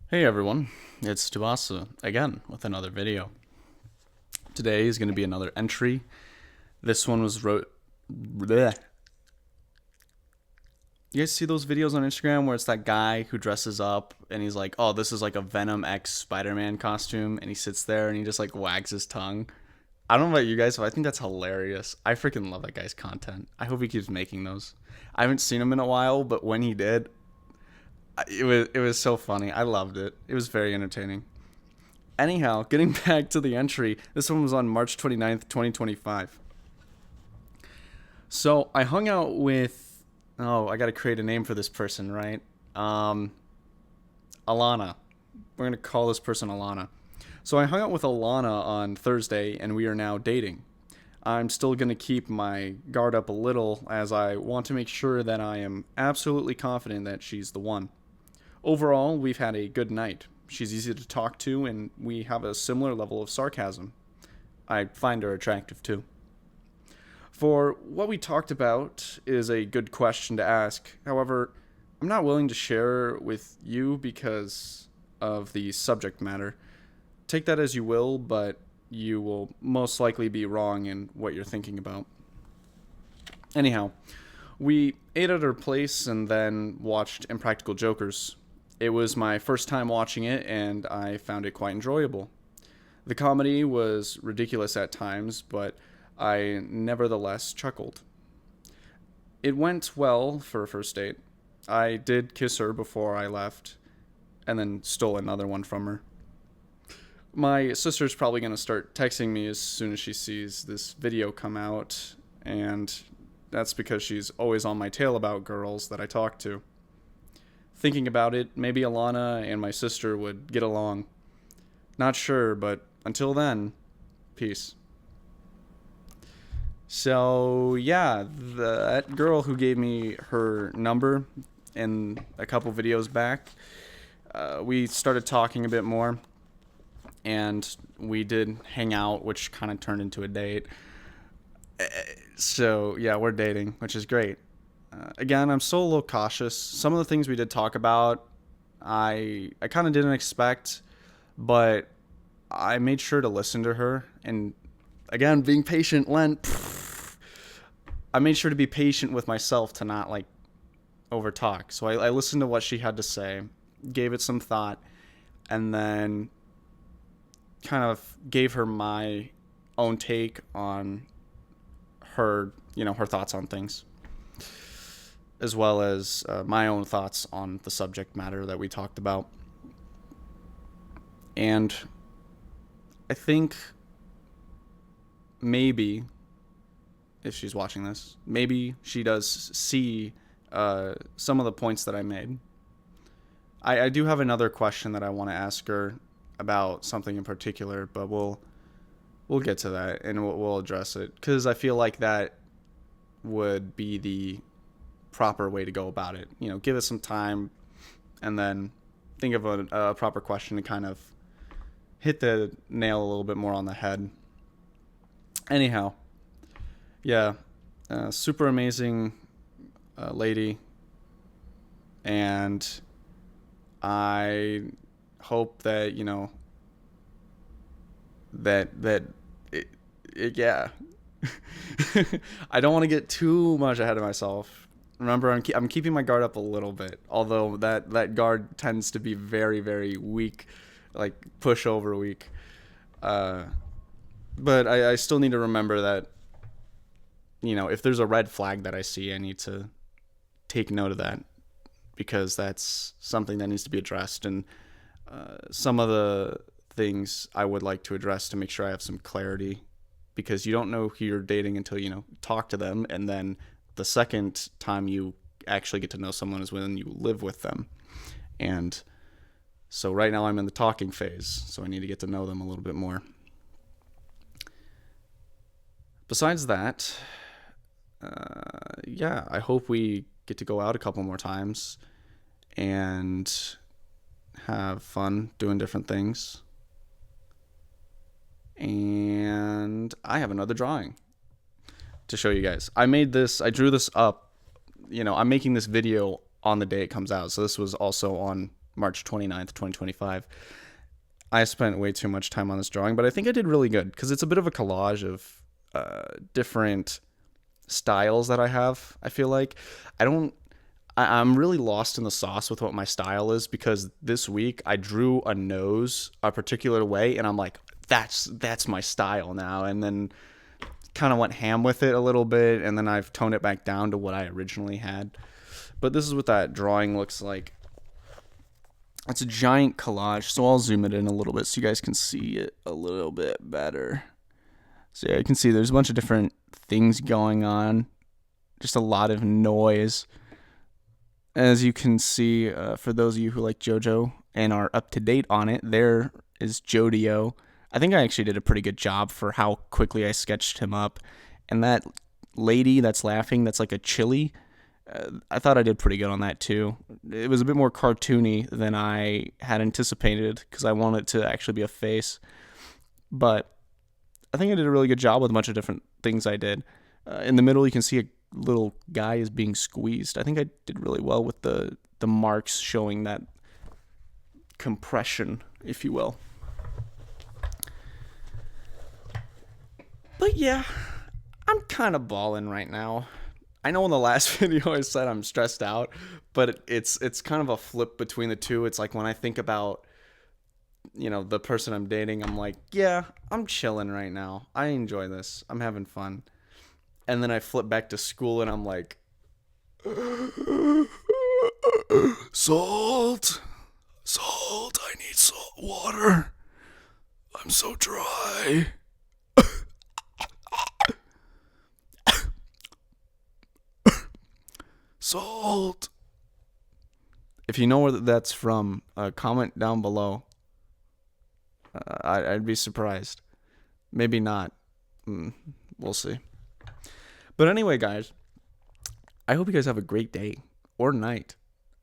Hey everyone, it's Tubasa again with another video. Today is going to be another entry. This one was wrote. Bleh. You guys see those videos on Instagram where it's that guy who dresses up and he's like, "Oh, this is like a Venom X Spider-Man costume," and he sits there and he just like wags his tongue. I don't know about you guys, but I think that's hilarious. I freaking love that guy's content. I hope he keeps making those. I haven't seen him in a while, but when he did, it was so funny. I loved it. It was very entertaining. Anyhow, getting back to the entry, this one was on March 29th, 2025. So I hung out with, oh, I got to create a name for this person, right? Um, Alana. We're going to call this person Alana. So I hung out with Alana on Thursday, and we are now dating. I'm still going to keep my guard up a little as I want to make sure that I am absolutely confident that she's the one. Overall, we've had a good night. She's easy to talk to, and we have a similar level of sarcasm. I find her attractive too. For what we talked about is a good question to ask. However, I'm not willing to share with you because of the subject matter. Take that as you will, but you will most likely be wrong in what you're thinking about. Anyhow, we ate at her place and then watched Impractical Jokers. It was my first time watching it, and I found it quite enjoyable. The comedy was ridiculous at times, but I nevertheless chuckled. It went well for a first date. I did kiss her before I left, and then stole another one from her. My sister's probably going to start texting me as soon as she sees this video come out, and that's because she's always on my tail about girls that I talk to. Thinking about it, maybe Alana and my sister would get along. Not sure, but until then, peace. So, yeah, that girl who gave me her number in a couple videos back, we started talking a bit more, and we did hang out, which kind of turned into a date. So, yeah, we're dating, which is great. Again, I'm still a little cautious. Some of the things we did talk about, I kind of didn't expect, but I made sure to listen to her. And again, being patient lent. I made sure to be patient with myself to not like over talk. So I listened to what she had to say, gave it some thought, and then kind of gave her my own take on her, her thoughts on things, as well as my own thoughts on the subject matter that we talked about. And I think maybe, if she's watching this, maybe she does see some of the points that I made. I do have another question that I want to ask her about something in particular, but we'll get to that and we'll address it because I feel like that would be the proper way to go about it. Give it some time and then think of a proper question to kind of hit the nail a little bit more on the head. Anyhow, yeah, super amazing lady, and I hope that that yeah. I don't want to get too much ahead of myself. Remember, I'm keeping my guard up a little bit, although that guard tends to be very, very weak, like pushover weak. But I still need to remember that, if there's a red flag that I see, I need to take note of that because that's something that needs to be addressed. And some of the things I would like to address to make sure I have some clarity because you don't know who you're dating until, talk to them. And then the second time you actually get to know someone is when you live with them. And so right now I'm in the talking phase, so I need to get to know them a little bit more. Besides that, yeah, I hope we get to go out a couple more times and have fun doing different things. And I have another drawing to show you guys. I drew this up. I'm making this video on the day it comes out. So this was also on March 29th, 2025. I spent way too much time on this drawing, but I think I did really good because it's a bit of a collage of different styles that I have. I feel like I don't. I'm really lost in the sauce with what my style is because this week I drew a nose a particular way, and I'm like, that's my style now. And then kind of went ham with it a little bit, and then I've toned it back down to what I originally had. But this is what that drawing looks like. It's a giant collage, so I'll zoom it in a little bit so you guys can see it a little bit better. So yeah, you can see there's a bunch of different things going on. Just a lot of noise. As you can see, for those of you who like JoJo and are up to date on it, there is Jodio. I think I actually did a pretty good job for how quickly I sketched him up. And that lady that's laughing, that's like a chili, I thought I did pretty good on that too. It was a bit more cartoony than I had anticipated because I wanted it to actually be a face. But I think I did a really good job with a bunch of different things I did. In the middle, you can see a little guy is being squeezed. I think I did really well with the marks showing that compression, if you will. But yeah, I'm kind of balling right now. I know in the last video I said I'm stressed out, but it's kind of a flip between the two. It's like when I think about, the person I'm dating, I'm like, yeah, I'm chilling right now. I enjoy this. I'm having fun. And then I flip back to school and I'm like, salt, I need salt water. I'm so dry. Salt. If you know where that's from, comment down below. I'd be surprised. Maybe not. We'll see. But anyway, guys, I hope you guys have a great day, or night,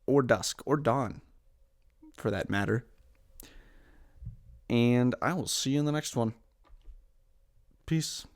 or dusk, or dawn, for that matter. And I will see you in the next one. Peace.